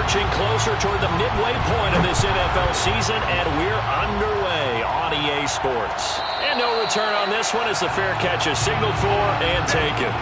marching closer toward the midway point of this NFL season, and we're underway on EA Sports. And no return on this one as the fair catch is signaled for and taken.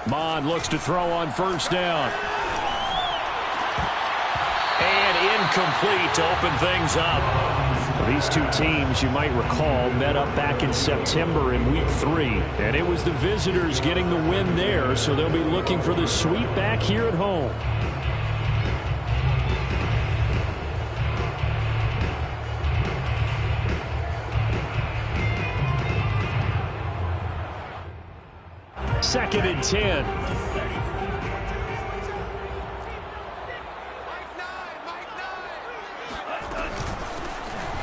Mond looks to throw on first down. And incomplete to open things up. Well, these two teams, you might recall, met up back in September in Week 3. And it was the visitors getting the win there, so they'll be looking for the sweep back here at home. Second and 10.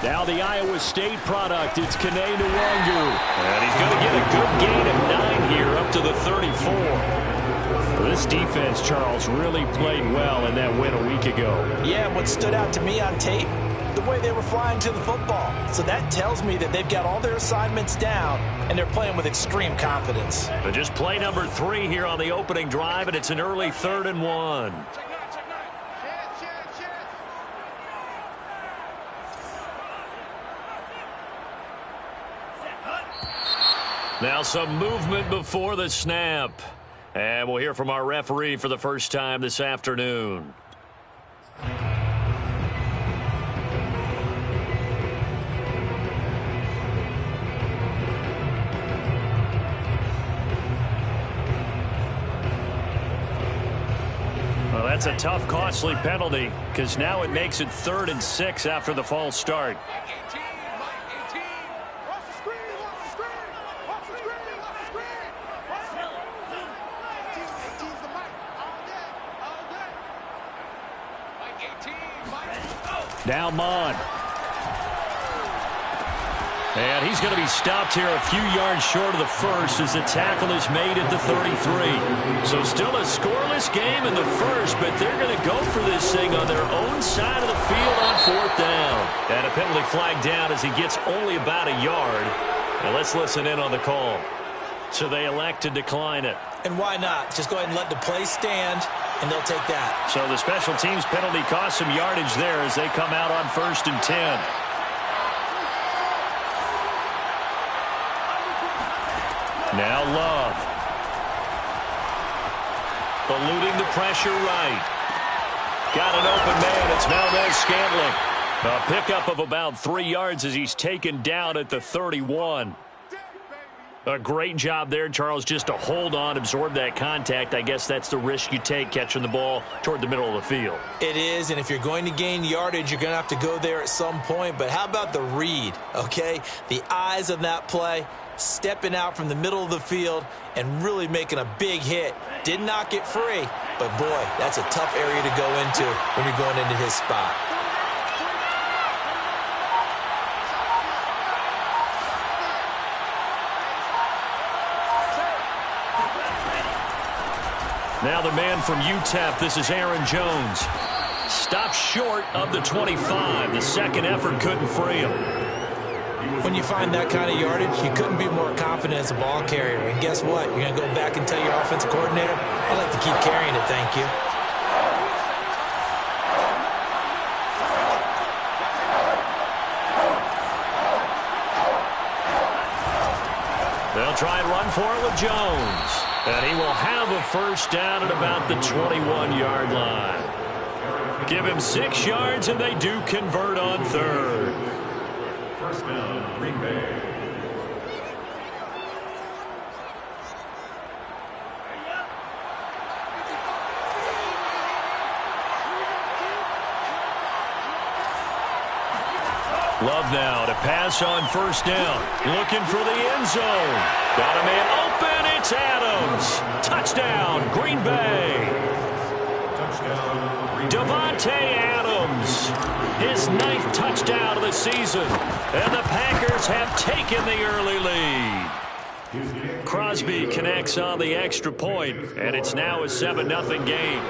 Now the Iowa State product, it's Kene Nwangu. And he's going to get a good gain of 9 here up to the 34. Well, this defense, Charles, really played well in that win a week ago. Yeah, what stood out to me on tape, the way they were flying to the football. So that tells me that they've got all their assignments down, and they're playing with extreme confidence. But just play number 3 here on the opening drive, and it's an early 3rd and 1. Now some movement before the snap. And we'll hear from our referee for the first time this afternoon. Well, that's a tough, costly penalty because now it makes it 3rd and 6 after the false start. Now Mond. And he's going to be stopped here a few yards short of the first as the tackle is made at the 33. So still a scoreless game in the first, but they're going to go for this thing on their own side of the field on 4th down. And a penalty flag down as he gets only about a yard. And let's listen in on the call. So they elect to decline it. And why not? Just go ahead and let the play stand, and they'll take that. So the special teams penalty cost some yardage there as they come out on 1st and 10. Now Love. Eluding the pressure right. Got an open man. It's Valdez-Scantling. A pickup of about 3 yards as he's taken down at the 31. A great job there, Charles, just to hold on, absorb that contact. I guess that's the risk you take catching the ball toward the middle of the field. It is, and if you're going to gain yardage, you're going to have to go there at some point. But how about the read, okay? The eyes of that play, stepping out from the middle of the field and really making a big hit. Did not get free, but boy, that's a tough area to go into when you're going into his spot. Now the man from UTEP, this is Aaron Jones. Stopped short of the 25. The second effort couldn't free him. When you find that kind of yardage, you couldn't be more confident as a ball carrier. And guess what? You're going to go back and tell your offensive coordinator, I'd like to keep carrying it, thank you. They'll try and run for it with Jones. And he will have a first down at about the 21-yard line. Give him 6 yards, and they do convert on 3rd. First down, Green Bay. 1 Love now to pass on first down. Looking for the end zone. Got a man open. It's Adams. Touchdown, Green Bay. Davante Adams. His 9th touchdown of the season. And the Packers have taken the early lead. Crosby connects on the extra point, and it's now a 7-0 game.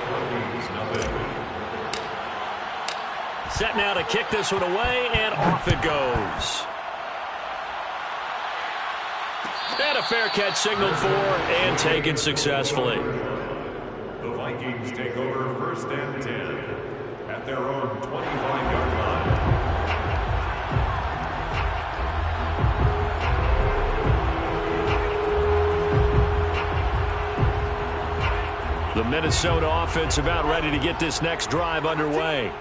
Set now to kick this one away, and off it goes. And a fair catch signaled for and taken successfully. The Vikings take over 1st and 10 at their own 25-yard line. The Minnesota offense about ready to get this next drive underway.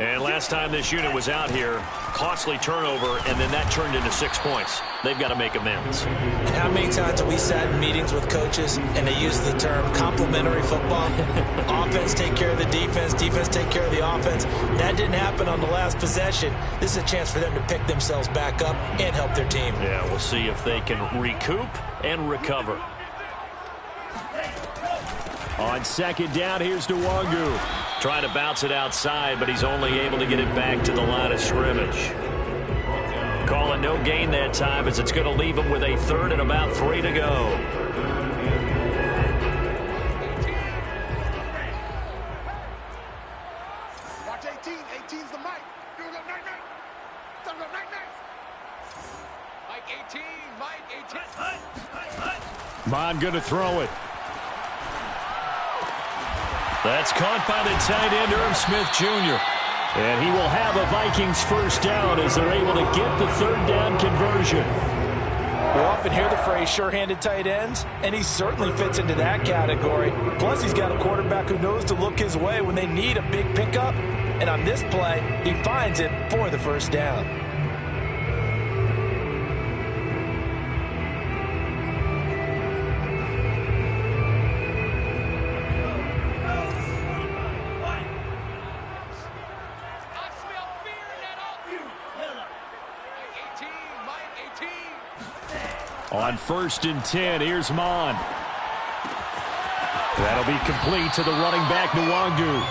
And last time this unit was out here, costly turnover, and then that turned into 6 points. They've got to make amends. And how many times have we sat in meetings with coaches and they use the term complementary football? Offense take care of the defense, defense take care of the offense. That didn't happen on the last possession. This is a chance for them to pick themselves back up and help their team. Yeah, we'll see if they can recoup and recover. On 2nd down, here's Nwangu. Trying to bounce it outside, but he's only able to get it back to the line of scrimmage. Calling no gain that time as it's going to leave him with a 3rd and about 3 to go. Watch 18. 18's the mic. Do it up, night. Turn it up, night. Mike 18. Mike 18. Mon going to throw it. That's caught by the tight end, Irv Smith Jr. And he will have a Vikings 1st down as they're able to get the 3rd down conversion. We often hear the phrase sure-handed tight ends, and he certainly fits into that category. Plus, he's got a quarterback who knows to look his way when they need a big pickup. And on this play, he finds it for the 1st down. On 1st and 10, here's Mon. That'll be complete to the running back, Nwangu.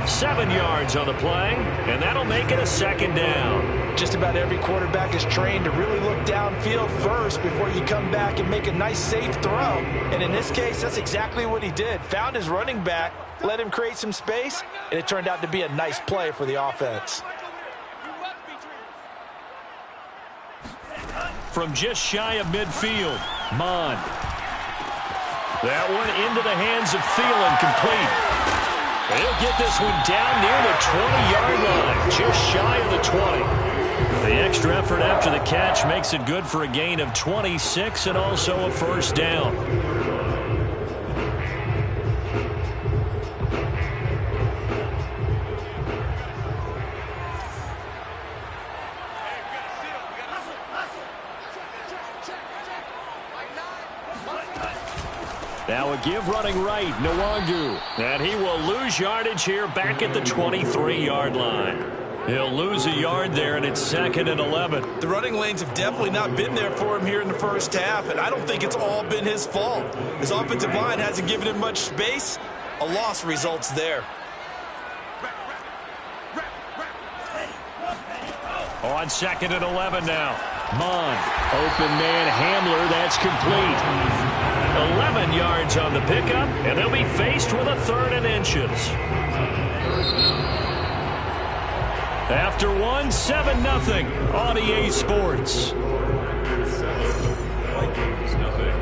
7 yards on the play, and that'll make it a 2nd down. Just about every quarterback is trained to really look downfield first before you come back and make a nice, safe throw. And in this case, that's exactly what he did. Found his running back, let him create some space, and it turned out to be a nice play for the offense. From just shy of midfield, Mon. that one into the hands of Thielen, complete. He'll get this one down near the 20-yard line, just shy of the 20. The extra effort after the catch makes it good for a gain of 26 and also a 1st down. Now a give running right, Nwangu. And he will lose yardage here back at the 23-yard line. He'll lose a yard there, and it's 2nd and 11. The running lanes have definitely not been there for him here in the 1st half, and I don't think it's all been his fault. His offensive line hasn't given him much space. A loss results there. On 2nd and 11 now. Mon. Open man Hamler. That's complete. 11 yards on the pickup, and they'll be faced with a 3rd and inches. After one, 7-0 on EA Sports. Vikings, nothing.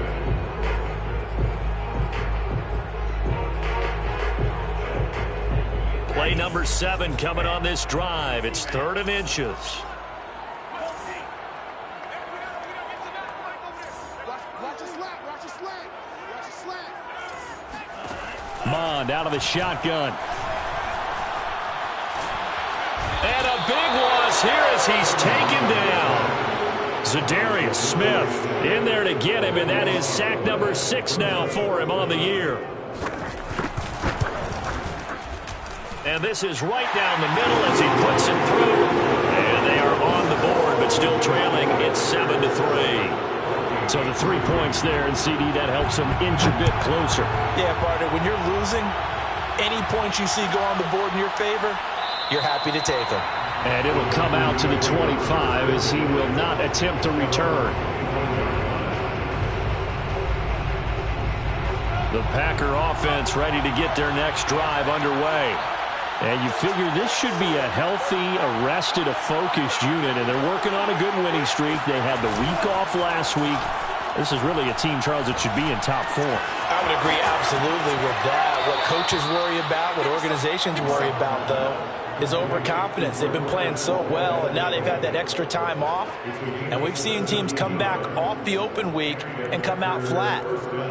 Play number 7 coming on this drive. It's 3rd and inches. Mond out of the shotgun. And a big loss here as he's taken down. Za'Darius Smith in there to get him, and that is sack number 6 now for him on the year. And this is right down the middle as he puts it through. And they are but still trailing. It's 7-3. So the 3 points there, and CD, that helps them inch a bit closer. Yeah, partner, when you're losing, any points you see go on the board in your favor, you're happy to take them. And it'll come out to the 25 as he will not attempt a return. The Packer offense ready to get their next drive underway. And you figure this should be a healthy, arrested, a focused unit, and they're working on a good winning streak. They had the week off last week. This is really a team, Charles, that should be in top form. I would agree absolutely with that. What coaches worry about, what organizations worry about, though, is overconfidence. They've been playing so well, and now they've had that extra time off. And we've seen teams come back off the open week and come out flat.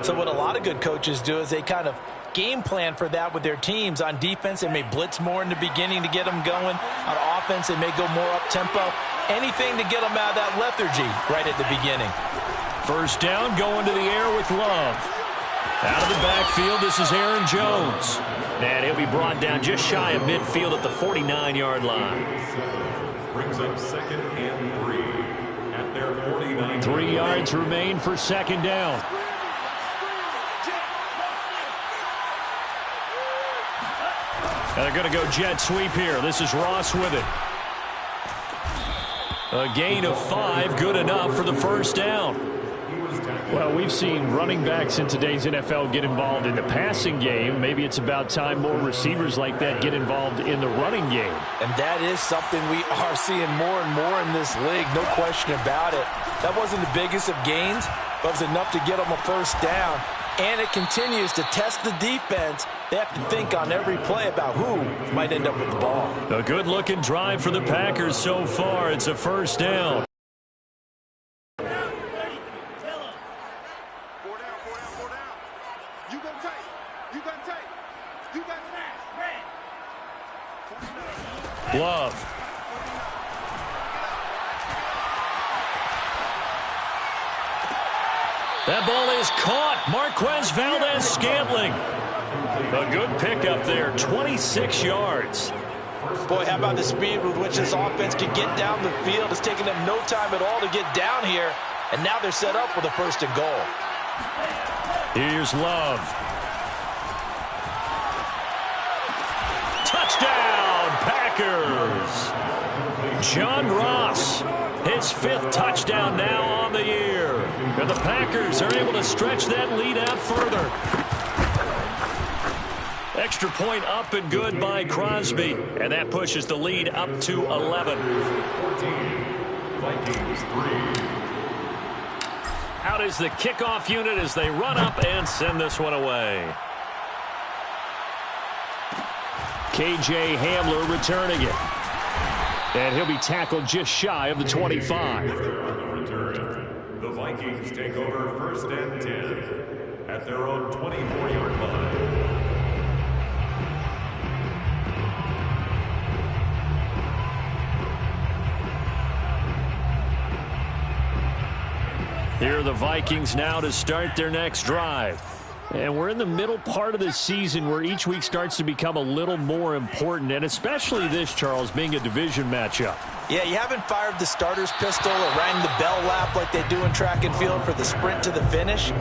So what a lot of good coaches do is they kind of game plan for that with their teams. On defense, they may blitz more in the beginning to get them going. On offense, they may go more up-tempo. Anything to get them out of that lethargy right at the beginning. First down, going to the air with Love. Out of the backfield, this is Aaron Jones. And he'll be brought down just shy of midfield at the 49-yard line. Brings up 2nd and 3 at their 49. 3 yards remain for second down. And they're going to go jet sweep here. This is Ross with it. A gain of 5, good enough for the first down. Well, we've seen running backs in today's NFL get involved in the passing game. Maybe it's about time more receivers like that get involved in the running game. And that is something we are seeing more and more in this league, no question about it. That wasn't the biggest of gains, but it was enough to get them a first down. And it continues to test the defense. They have to think on every play about who might end up with the ball. A good-looking drive for the Packers so far. It's a first down. Love. That ball is caught. Marquez Valdez-Scantling. A good pickup there, 26 yards. Boy, how about the speed with which this offense can get down the field? It's taken them no time at all to get down here, and now they're set up with a 1st and goal. Here's Love. Touchdown, Packers. John Ross, his 5th touchdown now on the year. And the Packers are able to stretch that lead out further. Extra point up and good by Crosby. And that pushes the lead up to 11. 14, Vikings 3. Out is the kickoff unit as they run up and send this one away. KJ Hamler returning it. And he'll be tackled just shy of the 25. On the return, the Vikings take over 1st and 10 at their own 24-yard line. Here are the Vikings now to start their next drive. And we're in the middle part of the season where each week starts to become a little more important, and especially this, Charles, being a division matchup. Yeah, you haven't fired the starter's pistol or rang the bell lap like they do in track and field for the sprint to the finish,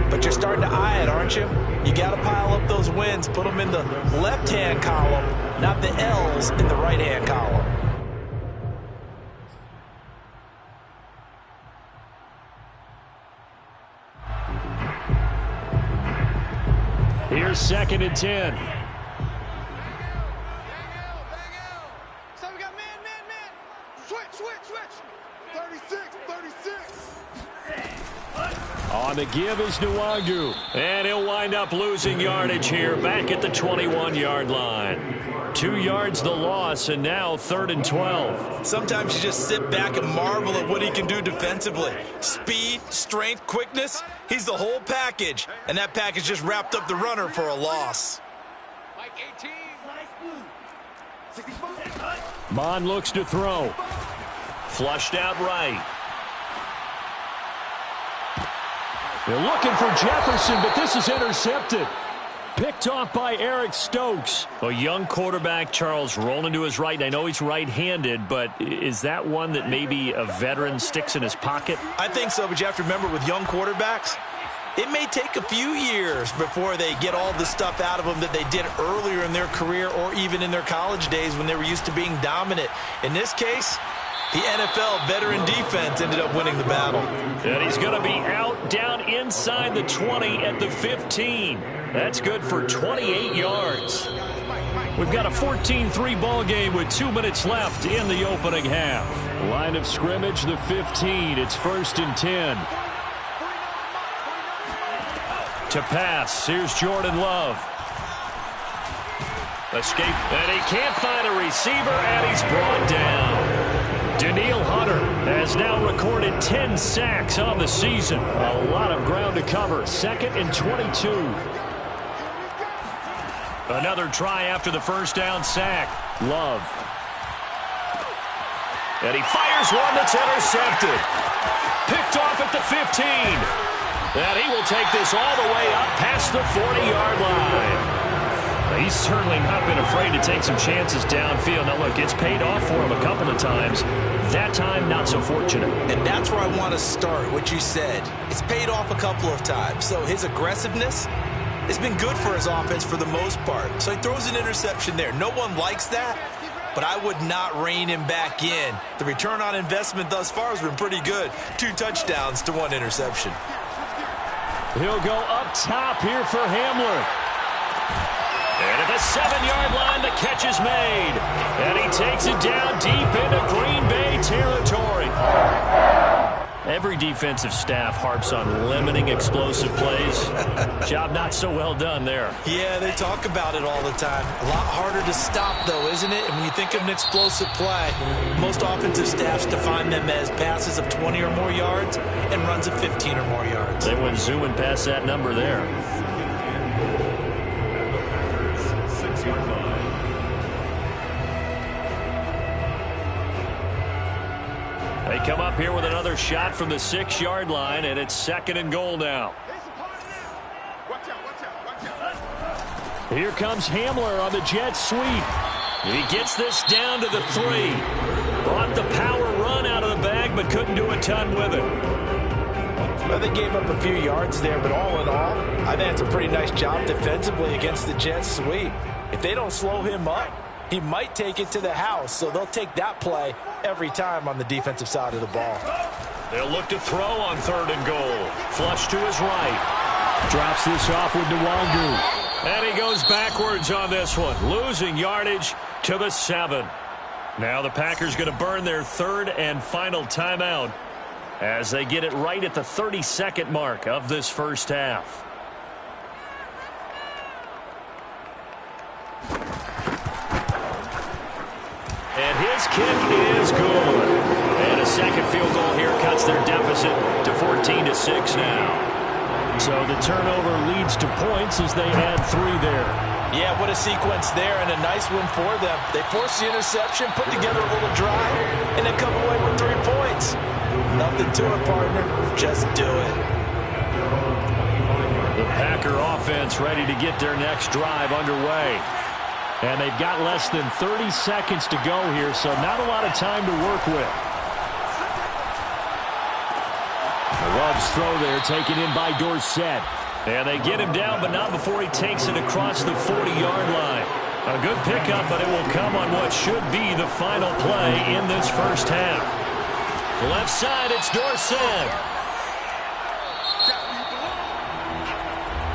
but you're starting to eye it, aren't you? You got to pile up those wins, put them in the left-hand column, not the L's in the right-hand column. Here's 2nd and 10. So we got man. Switch. 36. On the give is Nwangu. And he'll wind up losing yardage here back at the 21-yard line. 2 yards the loss, and now 3rd and 12. Sometimes you just sit back and marvel at what he can do defensively. Speed, strength, quickness, he's the whole package. And that package just wrapped up the runner for a loss. Mike 18. Mon looks to throw. Flushed out right. They're looking for Jefferson, but this is intercepted. Picked off by Eric Stokes. A young quarterback, Charles, rolling to his right. I know he's right-handed, but is that one that maybe a veteran sticks in his pocket? I think so, but you have to remember with young quarterbacks, it may take a few years before they get all the stuff out of them that they did earlier in their career or even in their college days when they were used to being dominant. In this case, the NFL veteran defense ended up winning the battle. And he's going to be out down inside the 20 at the 15. That's good for 28 yards. We've got a 14-3 ball game with 2 minutes left in the opening half. Line of scrimmage, the 15. It's 1st and 10. To pass, here's Jordan Love. Escape, and he can't find a receiver, and he's brought down. Daniil Hunter has now recorded 10 sacks on the season. A lot of ground to cover. 2nd and 22. Another try after the first down sack. Love. And he fires one that's intercepted. Picked off at the 15. And he will take this all the way up past the 40-yard line. He's certainly not been afraid to take some chances downfield. Now, look, it's paid off for him a couple of times. That time, not so fortunate. And that's where I want to start, what you said. It's paid off a couple of times. So his aggressiveness has been good for his offense for the most part. So he throws an interception there. No one likes that, but I would not rein him back in. The return on investment thus far has been pretty good. 2 touchdowns to 1 interception. He'll go up top here for Hamler. And at the 7-yard line, the catch is made. And he takes it down deep into Green Bay territory. Every defensive staff harps on limiting explosive plays. Job not so well done there. Yeah, they talk about it all the time. A lot harder to stop, though, isn't it? And when you think of an explosive play, most offensive staffs define them as passes of 20 or more yards and runs of 15 or more yards. They went zooming past that number there. They come up here with another shot from the 6-yard line, and it's 2nd and goal now. Here comes Hamler on the jet sweep. He gets this down to the 3. Brought the power run out of the bag, but couldn't do a ton with it. Well, they gave up a few yards there, but all in all, I think it's a pretty nice job defensively against the jet sweep. If they don't slow him up, he might take it to the house, so they'll take that play every time on the defensive side of the ball. They'll look to throw on 3rd and goal. Flush to his right. Drops this off with Nwangu. And he goes backwards on this one, losing yardage to the 7. Now the Packers going to burn their 3rd and final timeout as they get it right at the 32nd mark of this first half. And his kick is good. And a second field goal here cuts their deficit to 14-6 now. So the turnover leads to points as they add 3 there. Yeah, what a sequence there, and a nice one for them. They forced the interception, put together a little drive, and then come away with 3 points. Nothing to it, partner. Just do it. The Packer offense ready to get their next drive underway. And they've got less than 30 seconds to go here, so not a lot of time to work with. Love's throw there taken in by Dorsett. And they get him down, but not before he takes it across the 40-yard line. A good pickup, but it will come on what should be the final play in this first half. Left side, it's Dorsett.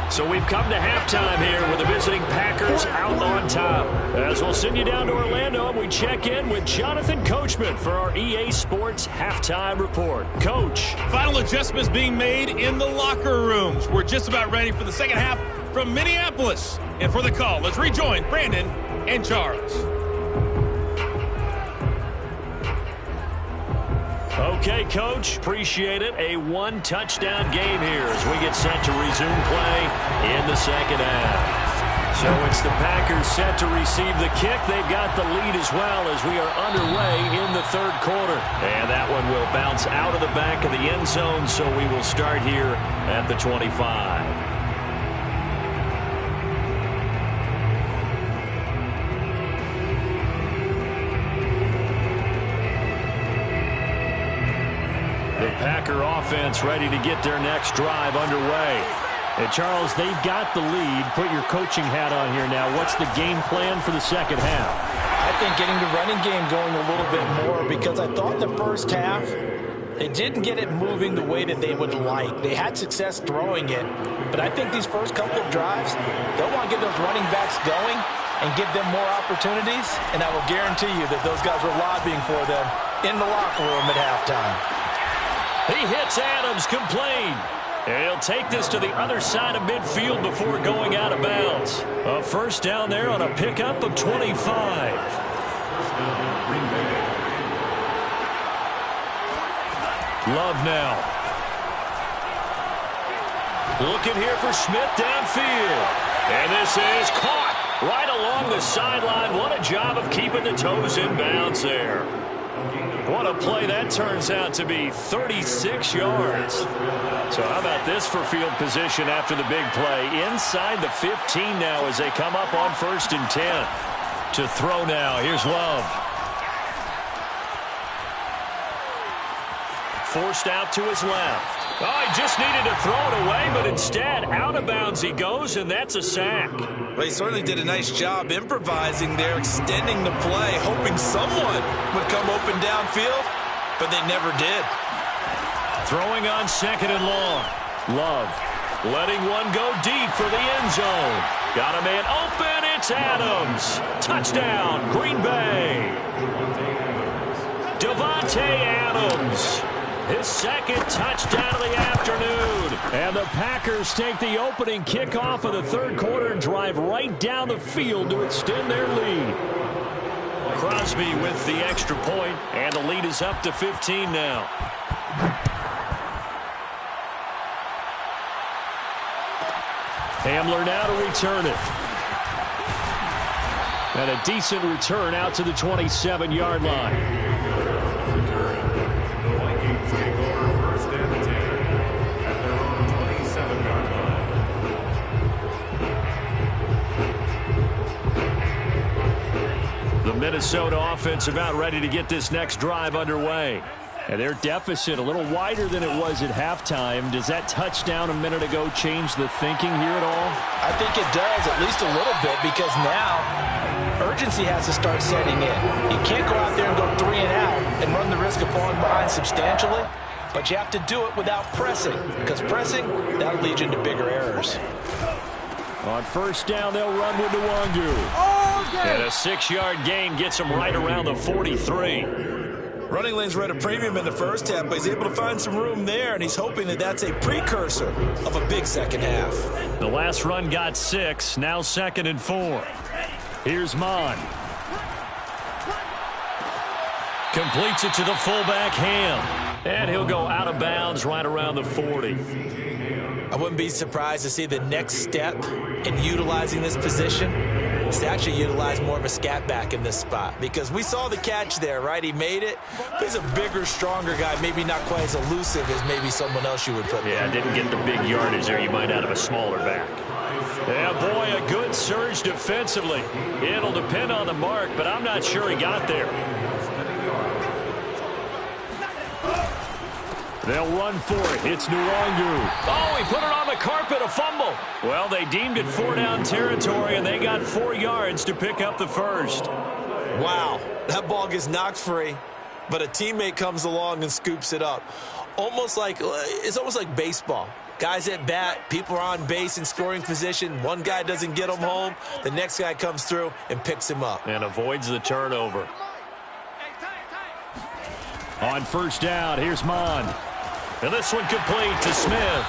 So we've come to halftime here with the visiting Packers out on top. As we'll send you down to Orlando, and we check in with Jonathan Coachman for our EA Sports Halftime Report. Coach. Final adjustments being made in the locker rooms. We're just about ready for the second half from Minneapolis. And for the call, let's rejoin Brandon and Charles. Okay, Coach, appreciate it. A 1-touchdown game here as we get set to resume play in the second half. So it's the Packers set to receive the kick. They've got the lead as well as we are underway in the 3rd quarter. And that one will bounce out of the back of the end zone, so we will start here at the 25. Packer offense ready to get their next drive underway. And Charles, they've got the lead. Put your coaching hat on here now. What's the game plan for the second half? I think getting the running game going a little bit more, because I thought the first half they didn't get it moving the way that they would like. They had success throwing it, but I think these first couple of drives, they'll want to get those running backs going and give them more opportunities, and I will guarantee you that those guys were lobbying for them in the locker room at halftime. He hits Adams, complete. And he'll take this to the other side of midfield before going out of bounds. A first down there on a pickup of 25. Love now. Looking here for Smith downfield. And this is caught right along the sideline. What a job of keeping the toes in bounds there. What a play that turns out to be, 36 yards. So how about this for field position after the big play? Inside the 15 now as they come up on 1st and 10. To throw now, here's Love. Forced out to his left. Oh, he just needed to throw it away, but instead, out of bounds he goes, and that's a sack. Well, he certainly did a nice job improvising there, extending the play, hoping someone would come open downfield, but they never did. Throwing on 2nd and long. Love letting one go deep for the end zone. Got a man open, it's Adams. Touchdown, Green Bay. Devontae Adams. His second touchdown of the afternoon. And the Packers take the opening kickoff of the third quarter and drive right down the field to extend their lead. Crosby with the extra point, and the lead is up to 15 now. Hamler now to return it. And a decent return out to the 27-yard line. Minnesota offense about ready to get this next drive underway. And their deficit a little wider than it was at halftime. Does that touchdown a minute ago change the thinking here at all? I think it does, at least a little bit, because now urgency has to start setting in. You can't go out there and go 3 and out and run the risk of falling behind substantially, but you have to do it without pressing, because pressing, that'll lead you into bigger errors. On 1st down, they'll run with Nwangu. And a 6-yard gain gets him right around the 43. Running lanes were at a premium in the first half, but he's able to find some room there, and he's hoping that that's a precursor of a big second half. The last run got 6, now 2nd and 4. Here's Mon. Completes it to the fullback, Ham. And he'll go out of bounds right around the 40. I wouldn't be surprised to see the next step in utilizing this position is to actually utilize more of a scat back in this spot, because we saw the catch there, right? He made it. He's a bigger, stronger guy, maybe not quite as elusive as maybe someone else you would put there. Yeah, didn't get the big yardage there you might out of a smaller back. Yeah, boy, a good surge defensively. It'll depend on the mark, but I'm not sure he got there. They'll run for it. It's Nwangu. Oh, he put it on the carpet, a fumble. Well, they deemed it 4-down territory, and they got 4 yards to pick up the first. Wow, that ball gets knocked free, but a teammate comes along and scoops it up. It's almost like baseball. Guys at bat, people are on base in scoring position. One guy doesn't get him home. The next guy comes through and picks him up. And avoids the turnover. On 1st down, here's Mon. And this one complete to Smith.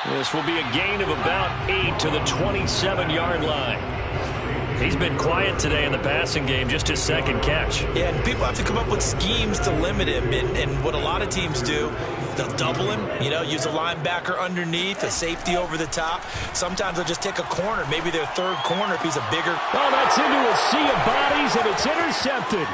This will be a gain of about 8 to the 27-yard line. He's been quiet today in the passing game, just his 2nd catch. Yeah, and people have to come up with schemes to limit him. And what a lot of teams do, they'll double him, use a linebacker underneath, a safety over the top. Sometimes they'll just take a corner, maybe their 3rd corner if he's a bigger. Oh, that's into a sea of bodies, and it's intercepted.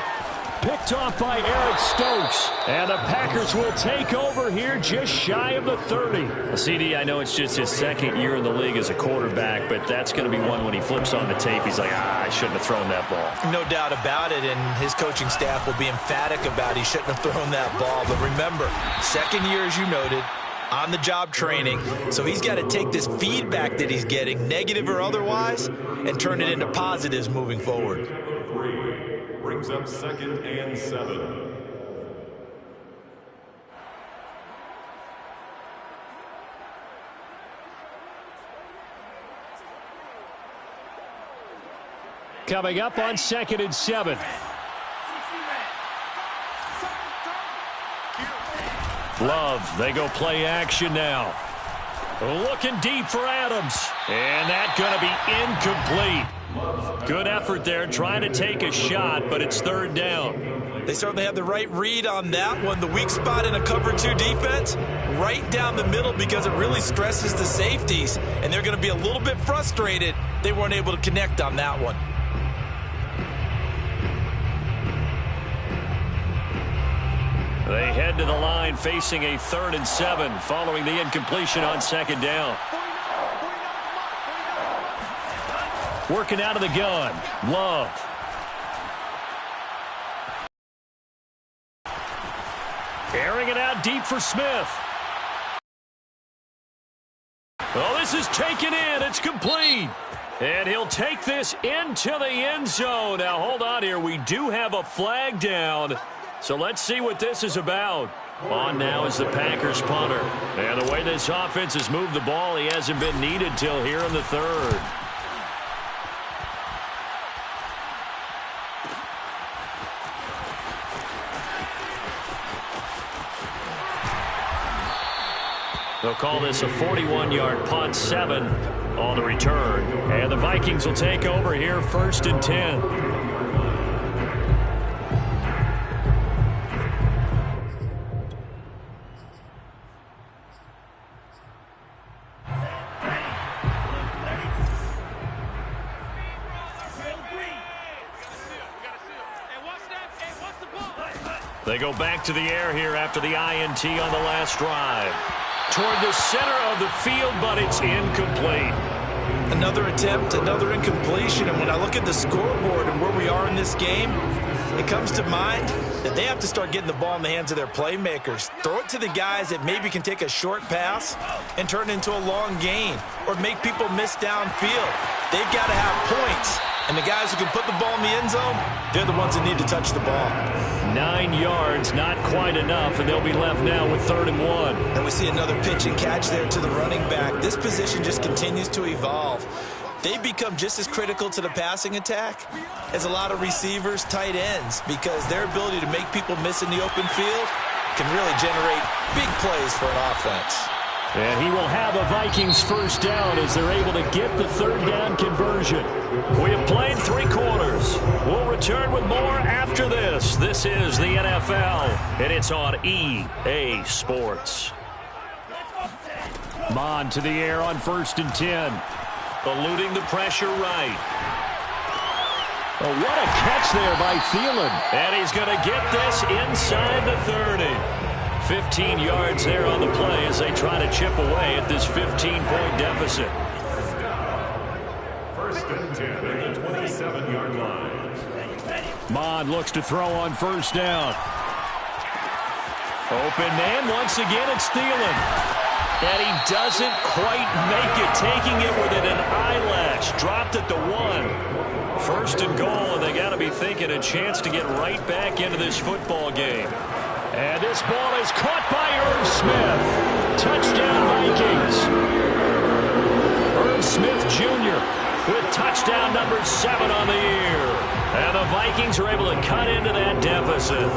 picked off by Eric Stokes. And the Packers will take over here just shy of the 30. Well, CD, I know it's just his second year in the league as a quarterback, but that's going to be one when he flips on the tape. He's like, I shouldn't have thrown that ball. No doubt about it, and his coaching staff will be emphatic about he shouldn't have thrown that ball. But remember, second year, as you noted, on-the-job training, so he's got to take this feedback that he's getting, negative or otherwise, and turn it into positives moving forward. 3 brings up 2nd and 7. Coming up on 2nd and 7. Love, they go play action now. Looking deep for Adams. And that's going to be incomplete. Good effort there trying to take a shot, but it's 3rd down. They certainly have the right read on that one. The weak spot in a cover 2 defense, right down the middle because it really stresses the safeties. And they're going to be a little bit frustrated they weren't able to connect on that one. They head to the line facing a 3rd and 7 following the incompletion on 2nd down. Working out of the gun. Love. Airing it out deep for Smith. Oh, this is taken in. It's complete. And he'll take this into the end zone. Now, hold on here. We do have a flag down. So let's see what this is about. On now is the Packers punter. And the way this offense has moved the ball, he hasn't been needed till here in the 3rd. They'll call this a 41-yard punt, 7 on the return. And the Vikings will take over here 1st and 10. They go back to the air here after the INT on the last drive. Toward the center of the field, but it's incomplete. Another attempt, another incompletion, and when I look at the scoreboard and where we are in this game, it comes to mind that they have to start getting the ball in the hands of their playmakers. Throw it to the guys that maybe can take a short pass and turn it into a long gain or make people miss downfield. They've got to have points, and the guys who can put the ball in the end zone, they're the ones that need to touch the ball. 9 yards, not quite enough, and they'll be left now with 3rd and 1. And we see another pitch and catch there to the running back. This position just continues to evolve. They've become just as critical to the passing attack as a lot of receivers, tight ends, because their ability to make people miss in the open field can really generate big plays for an offense. And he will have a Vikings 1st down as they're able to get the 3rd down conversion. We have played 3 quarters. We'll return with more after this. This is the NFL, and it's on EA Sports. Mon to the air on 1st and 10. Eluding the pressure right. Oh, what a catch there by Thielen. And he's going to get this inside the 30. 15 yards there on the play as they try to chip away at this 15-point deficit. 1st and 10 at the 27-yard line. Mon looks to throw on 1st down. Open man, once again it's Thielen. And he doesn't quite make it, taking it within an eyelash. Dropped at the 1. 1st and goal, and they got to be thinking a chance to get right back into this football game. And this ball is caught by Irv Smith. Touchdown, Vikings. Irv Smith Jr. with touchdown number 7 on the year. And the Vikings are able to cut into that deficit.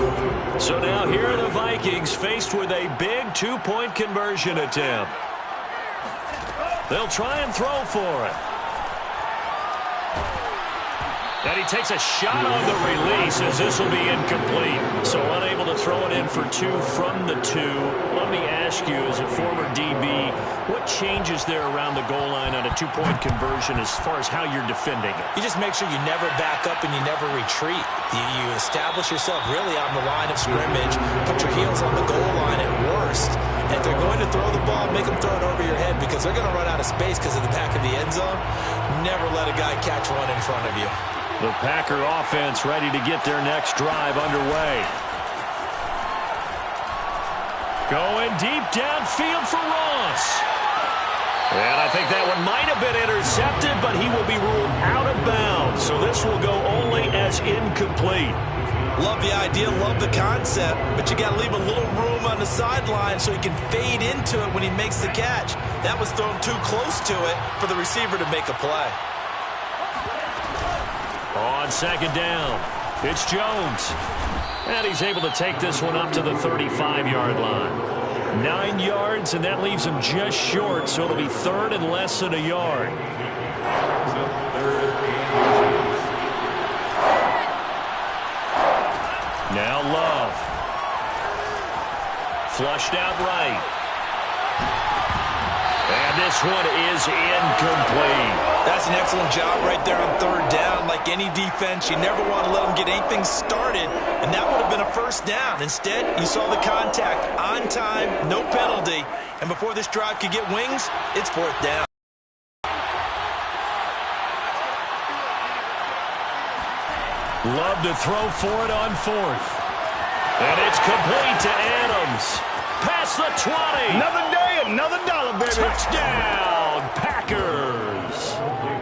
So now here are the Vikings faced with a big 2-point conversion attempt. They'll try and throw for it. And he takes a shot on the release as this will be incomplete. So unable to throw it in for 2 from the 2. Let me ask you, as a former DB, what changes there around the goal line on a two-point conversion as far as how you're defending it? You just make sure you never back up and you never retreat. You establish yourself really on the line of scrimmage, put your heels on the goal line at worst. And if they're going to throw the ball, make them throw it over your head because they're going to run out of space because of the back of the end zone. Never let a guy catch one in front of you. The Packer offense ready to get their next drive underway. Going deep downfield for Ross. And I think that one might have been intercepted, but he will be ruled out of bounds. So this will go only as incomplete. Love the idea, love the concept, but you got to leave a little room on the sideline so he can fade into it when he makes the catch. That was thrown too close to it for the receiver to make a play. On second down, it's Jones. And he's able to take this one up to the 35-yard line. 9 yards, and that leaves him just short, so it'll be third and less than a yard. Now Love. Flushed out right. And this one is incomplete. That's an excellent job right there on third down. Like any defense, you never want to let them get anything started, and that would have been a first down. Instead, you saw the contact on time, no penalty, and before this drive could get wings, it's fourth down. Love to throw for it on fourth. And it's complete to Adams. Past the 20. Another day, another dollar, baby. Touchdown, Packers.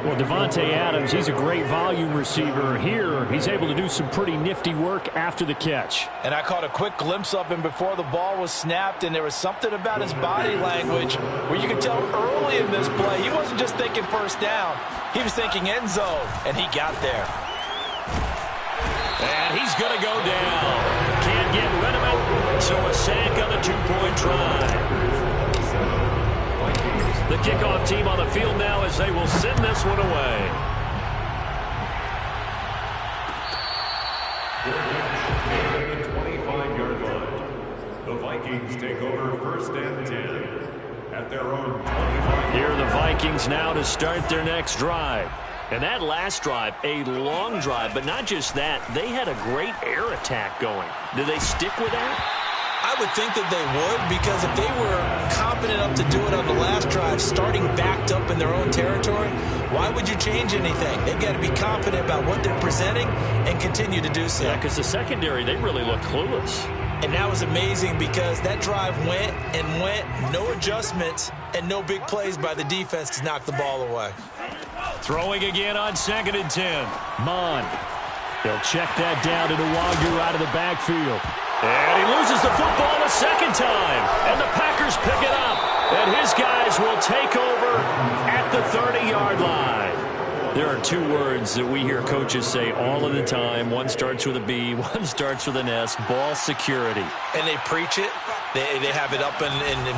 Well, Devontae Adams, he's a great volume receiver. Here, he's able to do some pretty nifty work after the catch. And I caught a quick glimpse of him before the ball was snapped, and there was something about his body language where you could tell early in this play he wasn't just thinking first down. He was thinking end zone, and he got there. And he's going to go down. Can't get rid of it, so a sack on the two-point try. The kickoff team on the field now as they will send this one away. At the 25-yard line, the Vikings take over first and 10 at their own 25. Here are the Vikings now to start their next drive. And that last drive, a long drive, but not just that. They had a great air attack going. Do they stick with that? I would think that they would, because if they were confident enough to do it on the last drive, starting backed up in their own territory, why would you change anything? They've got to be confident about what they're presenting and continue to do so. Yeah, because the secondary, they really look clueless. And that was amazing because that drive went and went, no adjustments, and no big plays by the defense to knock the ball away. Throwing again on 2nd and 10. Mon. They'll check that down to Nwangu out of the backfield. And he loses the football a second time. And the Packers pick it up. And his guys will take over at the 30-yard line. There are two words that we hear coaches say all of the time. One starts with a B, one starts with an S, ball security. And they preach it. They have it up in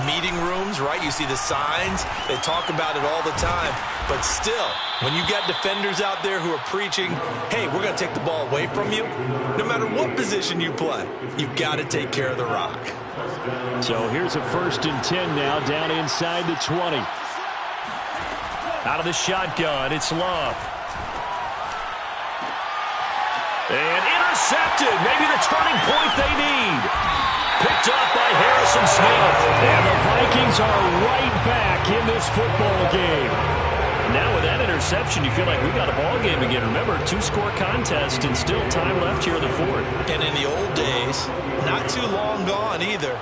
meeting rooms, right? You see the signs. They talk about it all the time. But still, when you got defenders out there who are preaching, hey, we're going to take the ball away from you, no matter what position you play, you've got to take care of the rock. So here's a 1st and 10 now, down inside the 20. Out of the shotgun, it's Love. And intercepted. Maybe the turning point they need. Picked up by Harrison Smith. And the Vikings are right back in this football game. Now with that interception, you feel like we got a ball game again. Remember, 2-score contest and still time left here in the fourth. And in the old days, not too long gone either.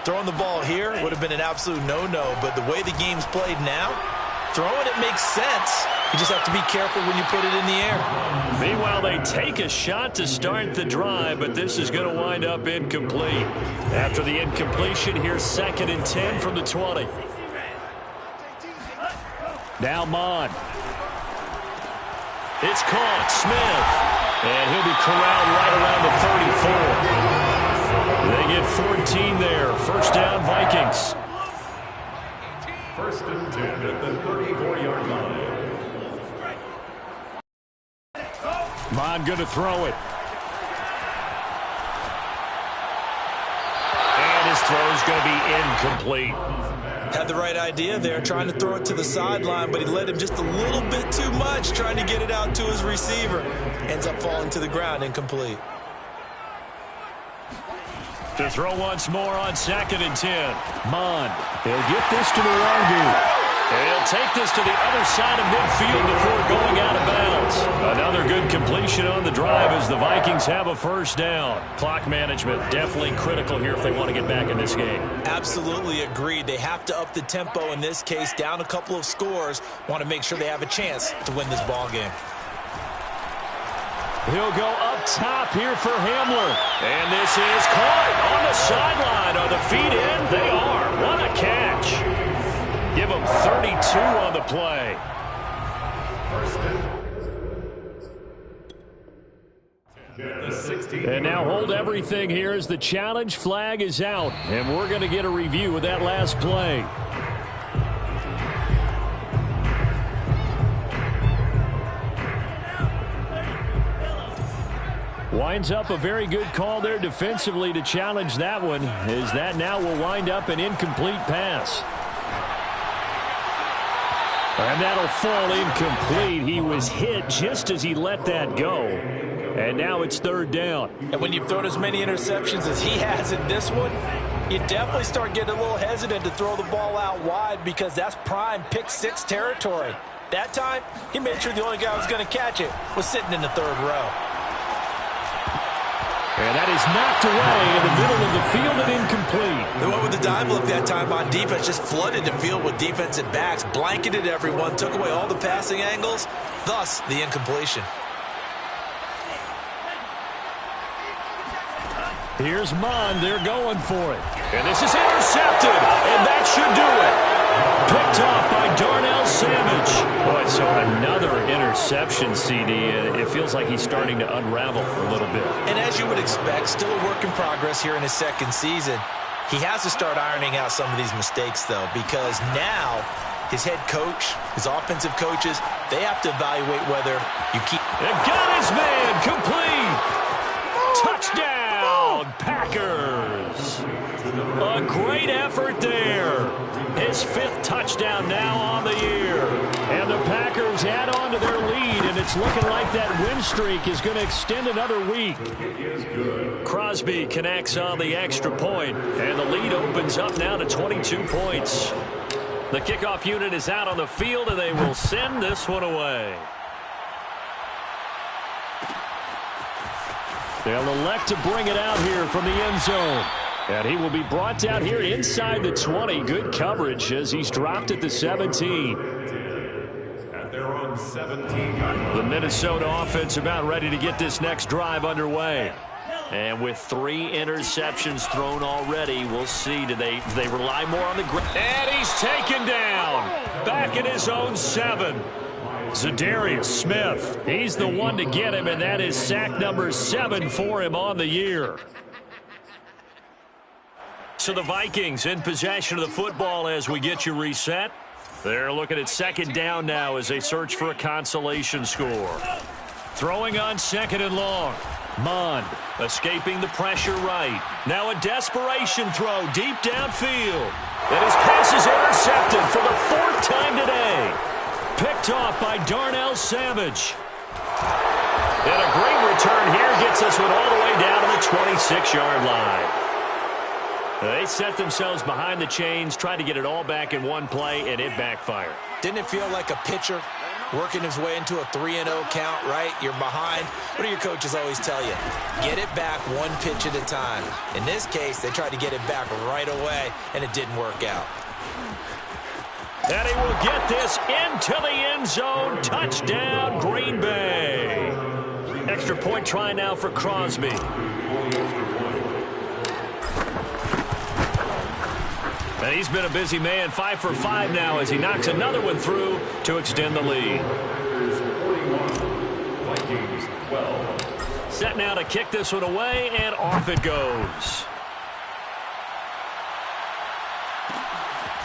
Throwing the ball here would have been an absolute no-no. But the way the game's played now, throwing it makes sense. You just have to be careful when you put it in the air. Meanwhile, they take a shot to start the drive, but this is going to wind up incomplete. After the incompletion, here's 2nd and 10 from the 20. Now Mon. It's caught. Smith. And he'll be corralled right around the 34. They get 14 there. First down, Vikings. 1st and 10 at the 34-yard line. Mon going to throw it. And his throw's going to be incomplete. Had the right idea there, trying to throw it to the sideline, but he led him just a little bit too much, trying to get it out to his receiver. Ends up falling to the ground, incomplete. To throw once more on 2nd and 10. Mond, he'll get this to Nwangu. And he'll take this to the other side of midfield before going out of bounds. Another good completion on the drive as the Vikings have a first down. Clock management definitely critical here if they want to get back in this game. Absolutely agreed. They have to up the tempo in this case, down a couple of scores. Want to make sure they have a chance to win this ball game. He'll go up top here for Hamler. And this is caught on the sideline. Are the feet in? They are. What a catch. Give him 32 on the play. And now hold everything here as the challenge flag is out. And we're going to get a review of that last play. Winds up a very good call there defensively to challenge that one, as that now will wind up an incomplete pass. And that'll fall incomplete. He was hit just as he let that go. And now it's 3rd down. And when you've thrown as many interceptions as he has in this one, you definitely start getting a little hesitant to throw the ball out wide because that's prime pick 6 territory. That time, he made sure the only guy who was going to catch it was sitting in the 3rd row. And that is knocked away in the middle of the field and incomplete. They went with the dime look that time on defense, just flooded the field with defensive backs, blanketed everyone, took away all the passing angles, thus the incompletion. Here's Mond. They're going for it. And this is intercepted, and that should do it. Picked off by Darnell Savage. Boy, so another interception, CD, and it feels like he's starting to unravel a little bit. And as you would expect, still a work in progress here in his 2nd season. He has to start ironing out some of these mistakes, though, because now his head coach, his offensive coaches, they have to evaluate whether you keep... And got his man complete. Touchdown, Packers. A great effort there. His 5th touchdown now on the year. And the Packers add on to their lead, and it's looking like that win streak is going to extend another week. Crosby connects on the extra point, and the lead opens up now to 22 points. The kickoff unit is out on the field, and they will send this one away. They'll elect to bring it out here from the end zone. And he will be brought down here inside the 20. Good coverage as he's dropped at the 17. At their own 17. The Minnesota offense about ready to get this next drive underway. And with 3 interceptions thrown already, we'll see. Do they rely more on the ground? And he's taken down. Back in his own 7. Za'Darius Smith. He's the one to get him, and that is sack number 7 for him on the year. So the Vikings in possession of the football as we get you reset. They're looking at 2nd down now as they search for a consolation score. Throwing on 2nd and long. Mond escaping the pressure right. Now a desperation throw deep downfield. And his pass is intercepted for the 4th time today. Picked off by Darnell Savage. And a great return here gets us one all the way down to the 26-yard line. They set themselves behind the chains, tried to get it all back in one play, and it backfired. Didn't it feel like a pitcher working his way into a 3-0 count, right? You're behind. What do your coaches always tell you? Get it back one pitch at a time. In this case, they tried to get it back right away, and it didn't work out. And he will get this into the end zone. Touchdown, Green Bay. Extra point try now for Crosby. And he's been a busy man, 5 for 5 now as he knocks another one through to extend the lead. Set now to kick this one away, and off it goes.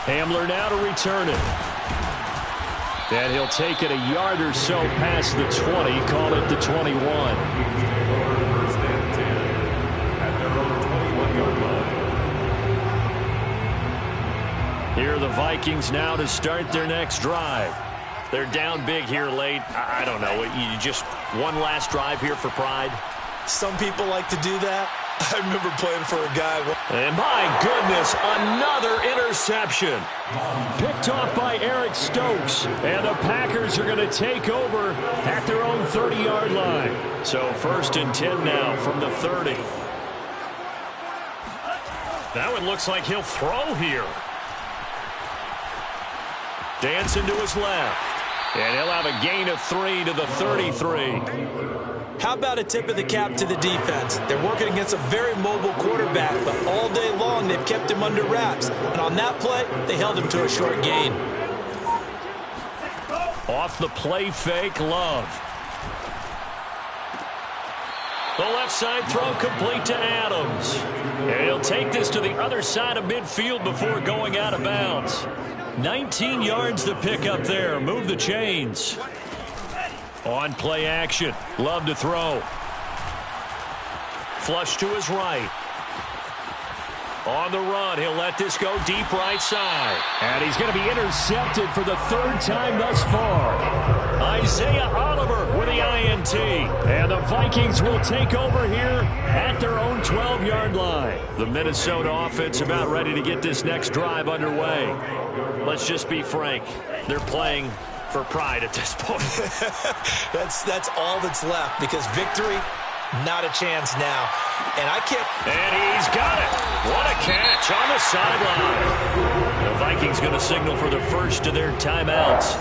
Hamler now to return it. And he'll take it a yard or so past the 20, call it the 21. Here are the Vikings now to start their next drive. They're down big here late. I don't know. You just one last drive here for pride? Some people like to do that. I remember playing for a guy. And my goodness, another interception. Picked off by Eric Stokes. And the Packers are going to take over at their own 30-yard line. So 1st and 10 now from the 30. Now it looks like he'll throw here. Dancing to his left. And he'll have a gain of 3 to the 33. How about a tip of the cap to the defense? They're working against a very mobile quarterback, but all day long they've kept him under wraps. And on that play, they held him to a short gain. Off the play fake, Love. The left side throw complete to Adams. And he'll take this to the other side of midfield before going out of bounds. 19 yards to pick up there. Move the chains. On play action. Love to throw. Flush to his right. On the run, he'll let this go deep right side. And he's going to be intercepted for the 3rd time thus far. Isaiah Oliver with the INT. And the Vikings will take over here at their own 12-yard line. The Minnesota offense about ready to get this next drive underway. Let's just be frank. They're playing for pride at this point. That's all that's left, because victory, not a chance now. And I can't. And he's got it. What a catch on the sideline. The Vikings going to signal for the first of their timeouts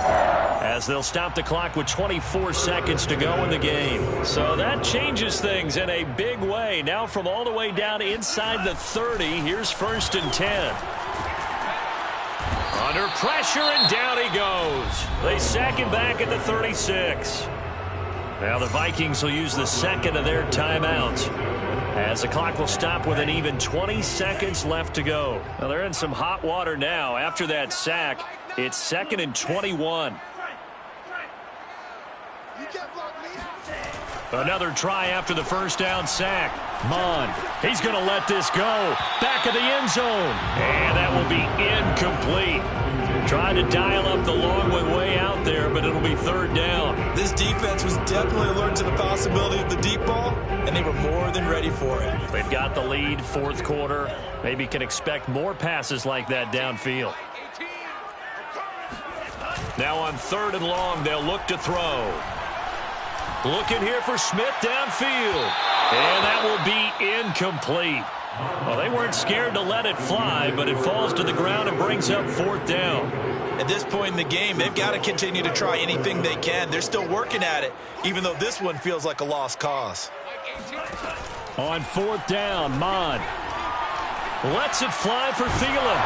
as they'll stop the clock with 24 seconds to go in the game. So that changes things in a big way. Now from all the way down inside the 30, here's 1st and 10. Under pressure, and down he goes. They sack him back at the 36. Now the Vikings will use the second of their timeouts as the clock will stop with an even 20 seconds left to go. Well, they're in some hot water now. After that sack, it's 2nd and 21. Another try after the first down sack. Mond, he's going to let this go. Back of the end zone. And that will be incomplete. Trying to dial up the long one way out there, but it'll be 3rd down. This defense was definitely alert to the possibility of the deep ball, and they were more than ready for it. They've got the lead, 4th quarter. Maybe can expect more passes like that downfield. Now on 3rd and long, they'll look to throw. Looking here for Smith downfield. And that will be incomplete. Well, they weren't scared to let it fly, but it falls to the ground and brings up 4th down. At this point in the game, they've got to continue to try anything they can. They're still working at it, even though this one feels like a lost cause. On 4th down, Mond lets it fly for Thielen.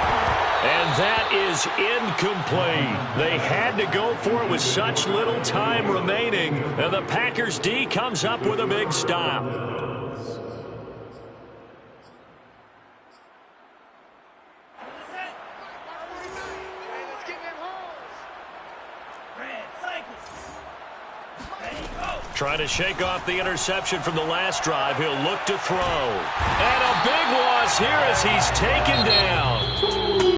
And that is incomplete. They had to go for it with such little time remaining. And the Packers D comes up with a big stop. Trying to shake off the interception from the last drive. He'll look to throw. And a big loss here as he's taken down.